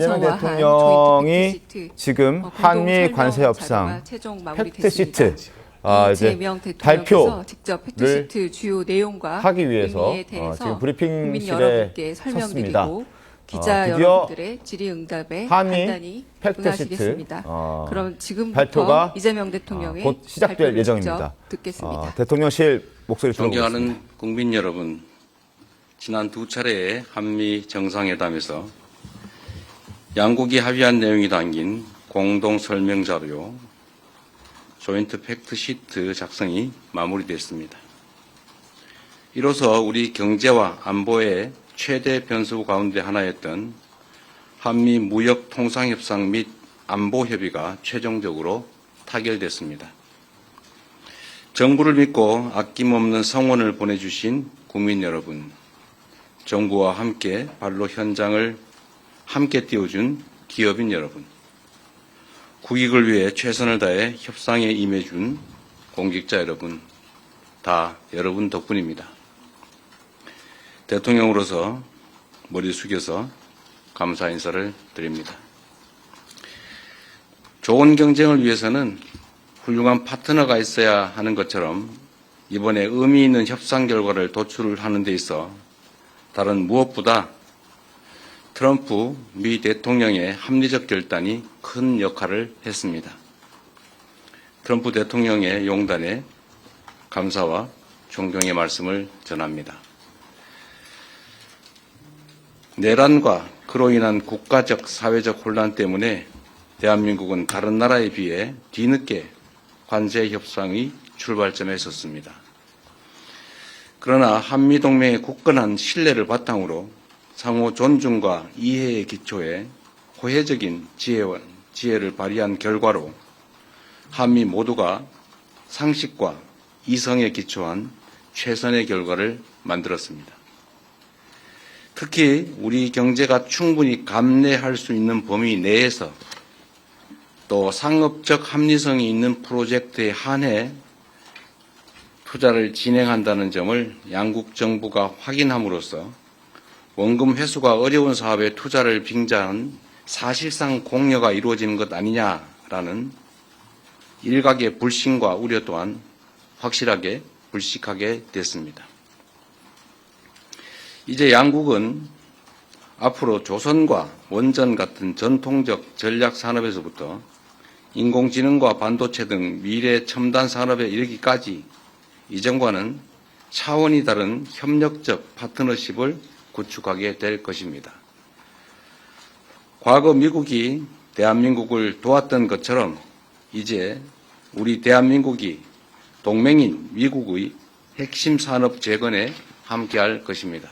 이재명 대통령이 지금 한미 관세 협상 팩트시트 이제 발표를 직접 팩트시트 주요 내용과 하기 위해서 의미에 대해서 지금 국민 브리핑실에 여러분께 섰습니다. 설명드리고 기자 드디어 여러분들의 질의응답에 한미 간단히 팩트시트 응하시겠습니다. 그럼 지금부터 발표가 이재명 대통령의 곧 시작될 발표를 예정입니다. 직접 듣겠습니다. 대통령실 목소리 들어보겠습니다. 존경하는 국민 여러분, 지난 두 차례의 한미 정상회담에서 양국이 합의한 내용이 담긴 공동 설명 자료 조인트 팩트시트 작성이 마무리됐습니다. 이로써 우리 경제와 안보의 최대 변수 가운데 하나였던 한미 무역 통상협상 및 안보 협의가 최종적으로 타결됐습니다. 정부를 믿고 아낌없는 성원을 보내주신 국민 여러분, 정부와 함께 발로 현장을 함께 띄워준 기업인 여러분, 국익을 위해 최선을 다해 협상에 임해준 공직자 여러분, 다 여러분 덕분입니다. 대통령으로서 머리 숙여서 감사 인사를 드립니다. 좋은 경쟁을 위해서는 훌륭한 파트너가 있어야 하는 것처럼 이번에 의미 있는 협상 결과를 도출하는 데 있어 다른 무엇보다 트럼프 미 대통령의 합리적 결단이 큰 역할을 했습니다. 트럼프 대통령의 용단에 감사와 존경의 말씀을 전합니다. 내란과 그로 인한 국가적, 사회적 혼란 때문에 대한민국은 다른 나라에 비해 뒤늦게 관세 협상의 출발점에 섰습니다. 그러나 한미동맹의 굳건한 신뢰를 바탕으로 상호 존중과 이해의 기초에 호혜적인 지혜를 발휘한 결과로 한미 모두가 상식과 이성에 기초한 최선의 결과를 만들었습니다. 특히 우리 경제가 충분히 감내할 수 있는 범위 내에서 또 상업적 합리성이 있는 프로젝트에 한해 투자를 진행한다는 점을 양국 정부가 확인함으로써 원금 회수가 어려운 사업에 투자를 빙자한 사실상 공여가 이루어지는 것 아니냐라는 일각의 불신과 우려 또한 확실하게 불식하게 됐습니다. 이제 양국은 앞으로 조선과 원전 같은 전통적 전략 산업에서부터 인공지능과 반도체 등 미래 첨단 산업에 이르기까지 이전과는 차원이 다른 협력적 파트너십을 구축하게 될 것입니다. 과거 미국이 대한민국을 도왔던 것처럼 이제 우리 대한민국이 동맹인 미국의 핵심 산업 재건에 함께할 것입니다.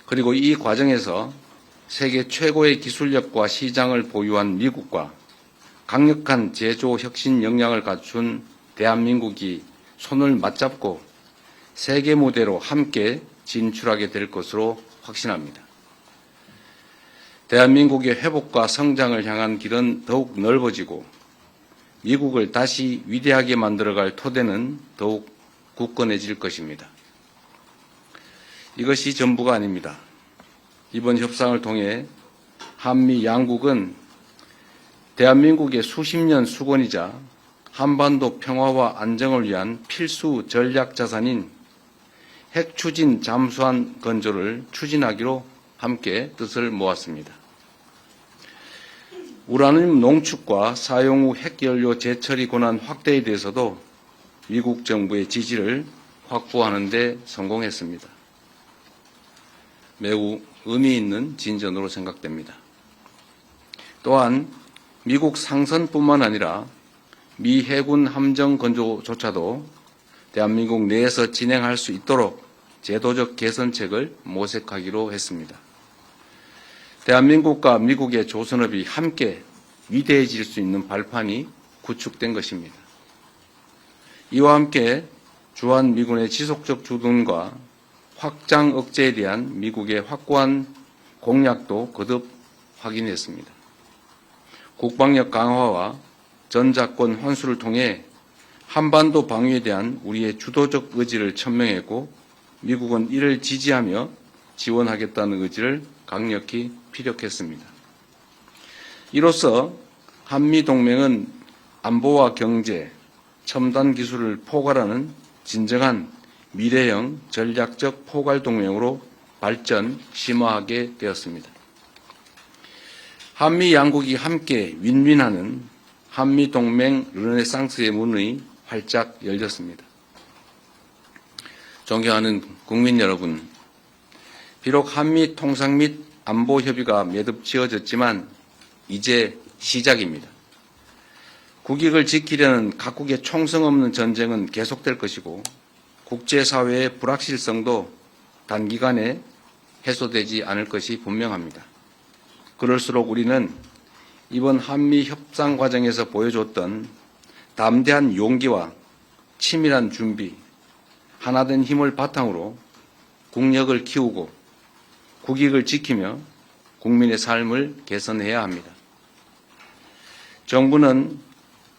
그리고 이 과정에서 세계 최고의 기술력과 시장을 보유한 미국과 강력한 제조 혁신 역량을 갖춘 대한민국이 손을 맞잡고 세계 무대로 함께 진출하게 될 것으로 확신합니다. 대한민국의 회복과 성장을 향한 길은 더욱 넓어지고 미국을 다시 위대하게 만들어갈 토대는 더욱 굳건해질 것입니다. 이것이 전부가 아닙니다. 이번 협상을 통해 한미 양국은 대한민국의 수십 년 수건이자 한반도 평화와 안정을 위한 필수 전략 자산인 핵 추진 잠수함 건조를 추진하기로 함께 뜻을 모았습니다. 우라늄 농축과 사용 후 핵연료 재처리 권한 확대에 대해서도 미국 정부의 지지를 확보하는 데 성공했습니다. 매우 의미 있는 진전으로 생각됩니다. 또한 미국 상선뿐만 아니라 미 해군 함정 건조조차도 대한민국 내에서 진행할 수 있도록 제도적 개선책을 모색하기로 했습니다. 대한민국과 미국의 조선업이 함께 위대해질 수 있는 발판이 구축된 것입니다. 이와 함께 주한미군의 지속적 주둔과 확장 억제에 대한 미국의 확고한 공약도 거듭 확인했습니다. 국방력 강화와 전작권 환수를 통해 한반도 방위에 대한 우리의 주도적 의지를 천명했고 미국은 이를 지지하며 지원하겠다는 의지를 강력히 피력했습니다. 이로써 한미동맹은 안보와 경제, 첨단 기술을 포괄하는 진정한 미래형 전략적 포괄동맹으로 발전, 심화하게 되었습니다. 한미 양국이 함께 윈윈하는 한미동맹 르네상스의 문이 활짝 열렸습니다. 존경하는 국민 여러분, 비록 한미 통상 및 안보 협의가 매듭 지어졌지만 이제 시작입니다. 국익을 지키려는 각국의 총성 없는 전쟁은 계속될 것이고 국제사회의 불확실성도 단기간에 해소되지 않을 것이 분명합니다. 그럴수록 우리는 이번 한미 협상 과정에서 보여줬던 담대한 용기와 치밀한 준비, 하나된 힘을 바탕으로 국력을 키우고 국익을 지키며 국민의 삶을 개선해야 합니다. 정부는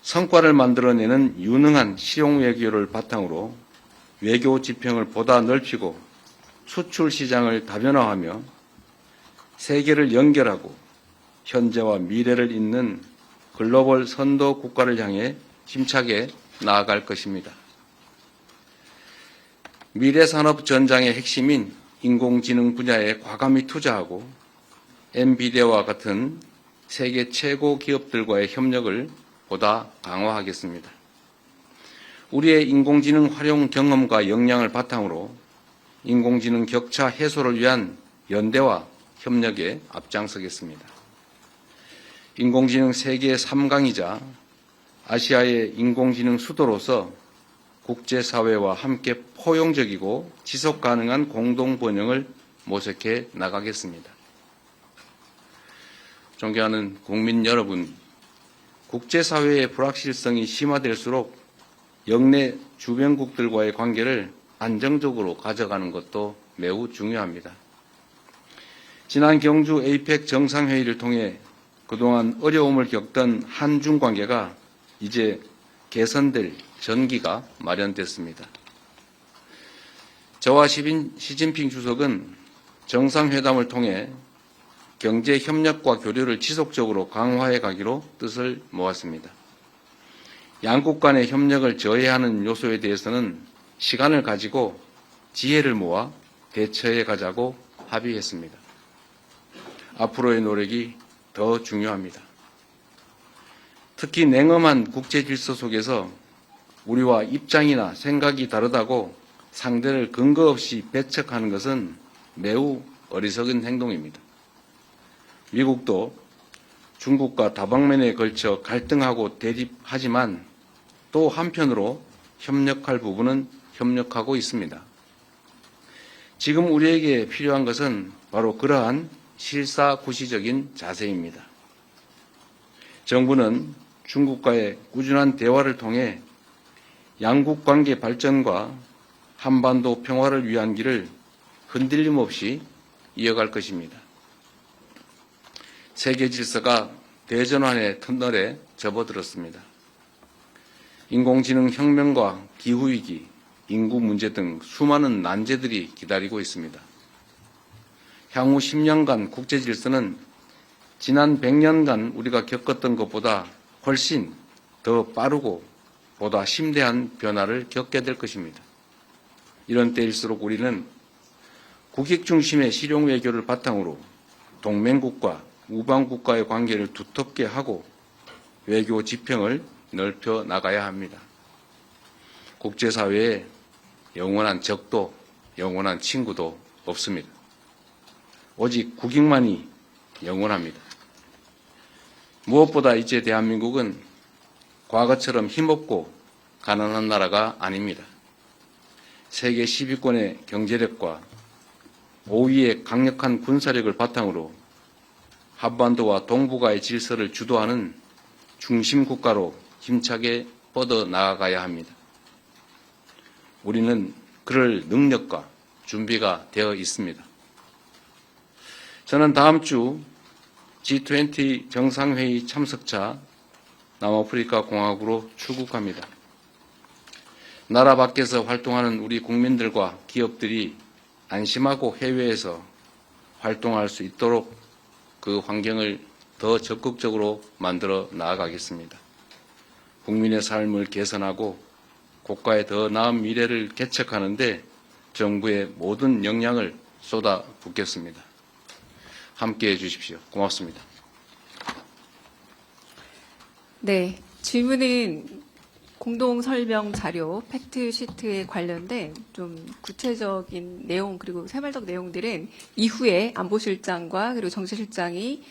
성과를 만들어내는 유능한 실용 외교를 바탕으로 외교 지평을 보다 넓히고 수출 시장을 다변화하며 세계를 연결하고 현재와 미래를 잇는 글로벌 선도 국가를 향해 힘차게 나아갈 것입니다. 미래산업 전장의 핵심인 인공지능 분야에 과감히 투자하고 엔비디아와 같은 세계 최고 기업들과의 협력을 보다 강화하겠습니다. 우리의 인공지능 활용 경험과 역량을 바탕으로 인공지능 격차 해소를 위한 연대와 협력에 앞장서겠습니다. 인공지능 세계 3강이자 아시아의 인공지능 수도로서 국제사회와 함께 포용적이고 지속 가능한 공동 번영을 모색해 나가겠습니다. 존경하는 국민 여러분, 국제사회의 불확실성이 심화될수록 영내 주변국들과의 관계를 안정적으로 가져가는 것도 매우 중요합니다. 지난 경주 에이펙 정상회의를 통해 그동안 어려움을 겪던 한중 관계가 이제 개선될 전기가 마련됐습니다. 저와 시진핑 주석은 정상회담을 통해 경제 협력과 교류를 지속적으로 강화해 가기로 뜻을 모았습니다. 양국 간의 협력을 저해하는 요소에 대해서는 시간을 가지고 지혜를 모아 대처해 가자고 합의했습니다. 앞으로의 노력이 더 중요합니다. 특히 냉엄한 국제 질서 속에서 우리와 입장이나 생각이 다르다고 상대를 근거 없이 배척하는 것은 매우 어리석은 행동입니다. 미국도 중국과 다방면에 걸쳐 갈등하고 대립하지만 또 한편으로 협력할 부분은 협력하고 있습니다. 지금 우리에게 필요한 것은 바로 그러한 실사구시적인 자세입니다. 정부는 중국과의 꾸준한 대화를 통해 양국 관계 발전과 한반도 평화를 위한 길을 흔들림 없이 이어갈 것입니다. 세계 질서가 대전환의 터널에 접어들었습니다. 인공지능 혁명과 기후위기, 인구 문제 등 수많은 난제들이 기다리고 있습니다. 향후 10년간 국제 질서는 지난 100년간 우리가 겪었던 것보다 훨씬 더 빠르고 보다 심대한 변화를 겪게 될 것입니다. 이런 때일수록 우리는 국익 중심의 실용 외교를 바탕으로 동맹국과 우방국과의 관계를 두텁게 하고 외교 지평을 넓혀 나가야 합니다. 국제사회에 영원한 적도 영원한 친구도 없습니다. 오직 국익만이 영원합니다. 무엇보다 이제 대한민국은 과거처럼 힘없고 가난한 나라가 아닙니다. 세계 10위권의 경제력과 5위의 강력한 군사력을 바탕으로 한반도와 동북아의 질서를 주도하는 중심 국가로 힘차게 뻗어 나아가야 합니다. 우리는 그럴 능력과 준비가 되어 있습니다. 저는 다음 주 G20 정상회의 참석차 남아프리카 공화국으로 출국합니다. 나라 밖에서 활동하는 우리 국민들과 기업들이 안심하고 해외에서 활동할 수 있도록 그 환경을 더 적극적으로 만들어 나아가겠습니다. 국민의 삶을 개선하고 국가의 더 나은 미래를 개척하는 데 정부의 모든 역량을 쏟아붓겠습니다. 함께해 주십시오. 고맙습니다. 네, 질문은 공동 설명 자료 팩트 시트에 관련된 좀 구체적인 내용 그리고 세말적 내용들은 이후에 안보실장과 그리고 정치실장이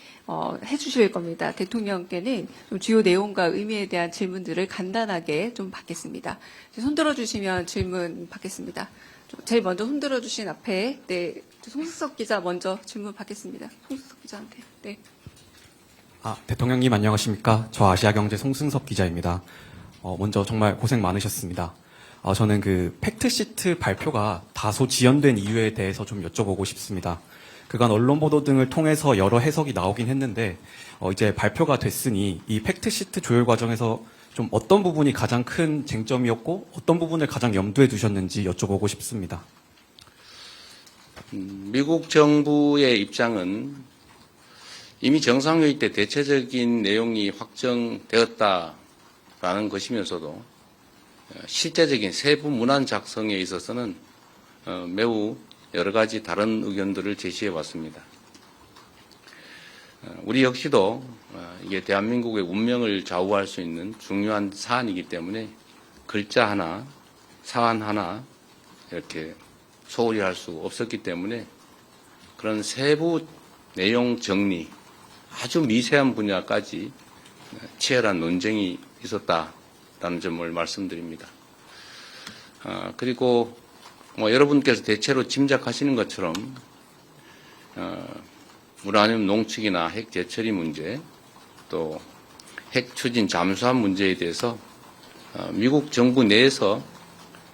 해주실 겁니다. 대통령께는 좀 주요 내용과 의미에 대한 질문들을 간단하게 좀 받겠습니다. 손들어 주시면 질문 받겠습니다. 제일 먼저 손들어 주신 앞에 네, 송수석 기자 먼저 질문 받겠습니다. 송수석 기자한테. 네. 대통령님 안녕하십니까? 저 아시아경제 송승섭 기자입니다. 먼저 정말 고생 많으셨습니다. 저는 그 팩트시트 발표가 다소 지연된 이유에 대해서 좀 여쭤보고 싶습니다. 그간 언론 보도 등을 통해서 여러 해석이 나오긴 했는데 이제 발표가 됐으니 이 팩트시트 조율 과정에서 좀 어떤 부분이 가장 큰 쟁점이었고 어떤 부분을 가장 염두에 두셨는지 여쭤보고 싶습니다. 미국 정부의 입장은 이미 정상회의 때 대체적인 내용이 확정되었다라는 것이면서도 실제적인 세부 문안 작성에 있어서는 매우 여러 가지 다른 의견들을 제시해 왔습니다. 우리 역시도 이게 대한민국의 운명을 좌우할 수 있는 중요한 사안이기 때문에 글자 하나, 사안 하나 이렇게 소홀히 할 수 없었기 때문에 그런 세부 내용 정리, 아주 미세한 분야까지 치열한 논쟁이 있었다라는 점을 말씀드립니다. 그리고 여러분께서 대체로 짐작하시는 것처럼 우라늄 농축이나 핵 재처리 문제, 또 핵 추진 잠수함 문제에 대해서 미국 정부 내에서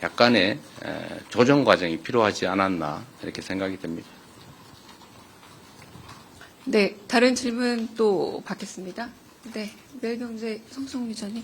약간의 조정 과정이 필요하지 않았나 이렇게 생각이 됩니다. 네, 다른 질문 또 받겠습니다. 네, 매일경제 성승훈 기자님.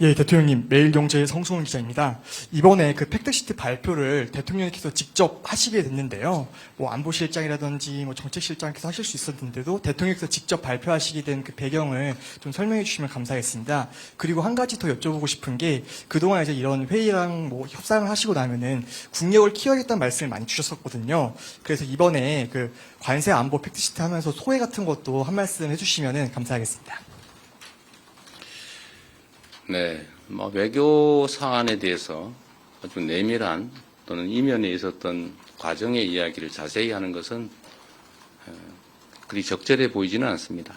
예, 대통령님, 매일경제의 성승훈 기자입니다. 이번에 그 팩트시트 발표를 대통령께서 직접 하시게 됐는데요. 안보실장이라든지 정책실장께서 하실 수 있었는데도 대통령께서 직접 발표하시게 된 그 배경을 좀 설명해 주시면 감사하겠습니다. 그리고 한 가지 더 여쭤보고 싶은 게 그동안 이제 이런 회의랑 협상을 하시고 나면은 국력을 키워야겠다는 말씀을 많이 주셨었거든요. 그래서 이번에 그 관세 안보 팩트시트 하면서 소회 같은 것도 한 말씀 해주시면 감사하겠습니다. 네, 외교 사안에 대해서 아주 내밀한 또는 이면에 있었던 과정의 이야기를 자세히 하는 것은 그리 적절해 보이지는 않습니다.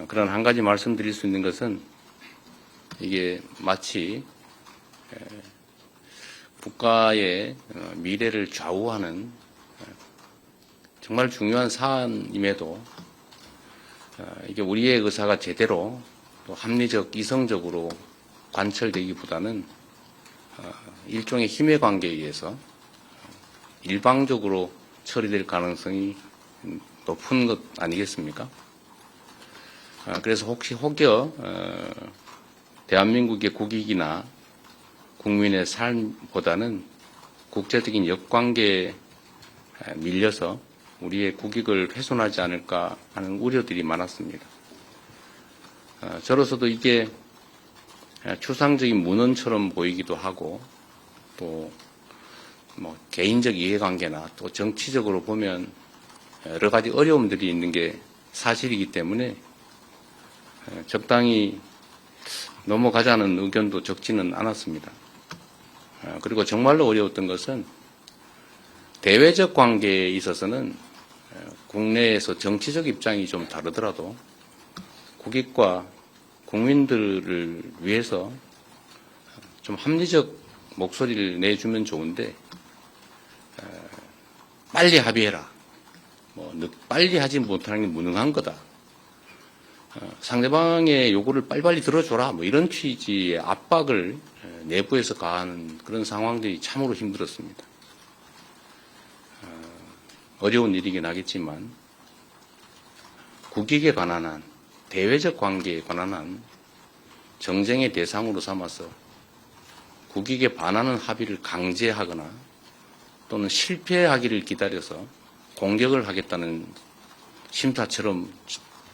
그런 한 가지 말씀드릴 수 있는 것은 이게 마치 국가의 미래를 좌우하는 정말 중요한 사안임에도 이게 우리의 의사가 제대로 또 합리적, 이성적으로 관철되기보다는 일종의 힘의 관계에 의해서 일방적으로 처리될 가능성이 높은 것 아니겠습니까? 그래서 혹여 대한민국의 국익이나 국민의 삶보다는 국제적인 역관계에 밀려서 우리의 국익을 훼손하지 않을까 하는 우려들이 많았습니다. 저로서도 이게 추상적인 문헌처럼 보이기도 하고 또 개인적 이해관계나 또 정치적으로 보면 여러 가지 어려움들이 있는 게 사실이기 때문에 적당히 넘어가자는 의견도 적지는 않았습니다. 그리고 정말로 어려웠던 것은 대외적 관계에 있어서는 국내에서 정치적 입장이 좀 다르더라도 국익과 국민들을 위해서 좀 합리적 목소리를 내주면 좋은데 빨리 합의해라. 빨리 하지 못하는 게 무능한 거다. 상대방의 요구를 빨리빨리 들어줘라. 이런 취지의 압박을 내부에서 가하는 그런 상황들이 참으로 힘들었습니다. 어려운 일이긴 하겠지만 국익에 관한 한 대외적 관계에 관한 한 정쟁의 대상으로 삼아서 국익에 반하는 합의를 강제하거나 또는 실패하기를 기다려서 공격을 하겠다는 심사처럼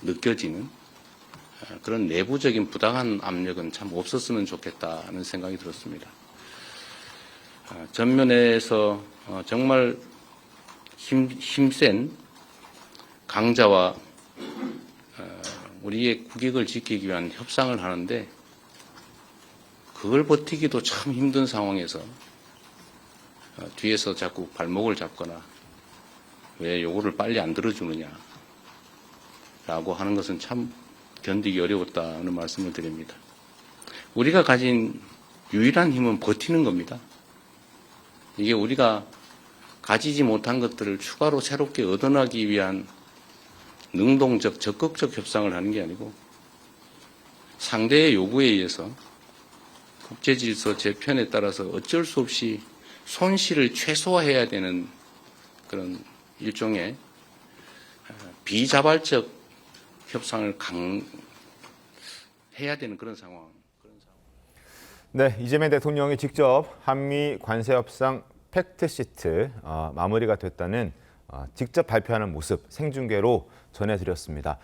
느껴지는 그런 내부적인 부당한 압력은 참 없었으면 좋겠다는 생각이 들었습니다. 전면에서 정말 힘센 강자와 우리의 국익을 지키기 위한 협상을 하는데 그걸 버티기도 참 힘든 상황에서 뒤에서 자꾸 발목을 잡거나 왜 요거를 빨리 안 들어주느냐 라고 하는 것은 참 견디기 어려웠다는 말씀을 드립니다. 우리가 가진 유일한 힘은 버티는 겁니다. 이게 우리가 가지지 못한 것들을 추가로 새롭게 얻어나기 위한 능동적, 적극적 협상을 하는 게 아니고 상대의 요구에 의해서 국제질서 재편에 따라서 어쩔 수 없이 손실을 최소화해야 되는 그런 일종의 비자발적 협상을 해야 되는 그런 상황. 네, 이재명 대통령이 직접 한미 관세 협상 팩트시트 마무리가 됐다는 직접 발표하는 모습 생중계로 전해드렸습니다.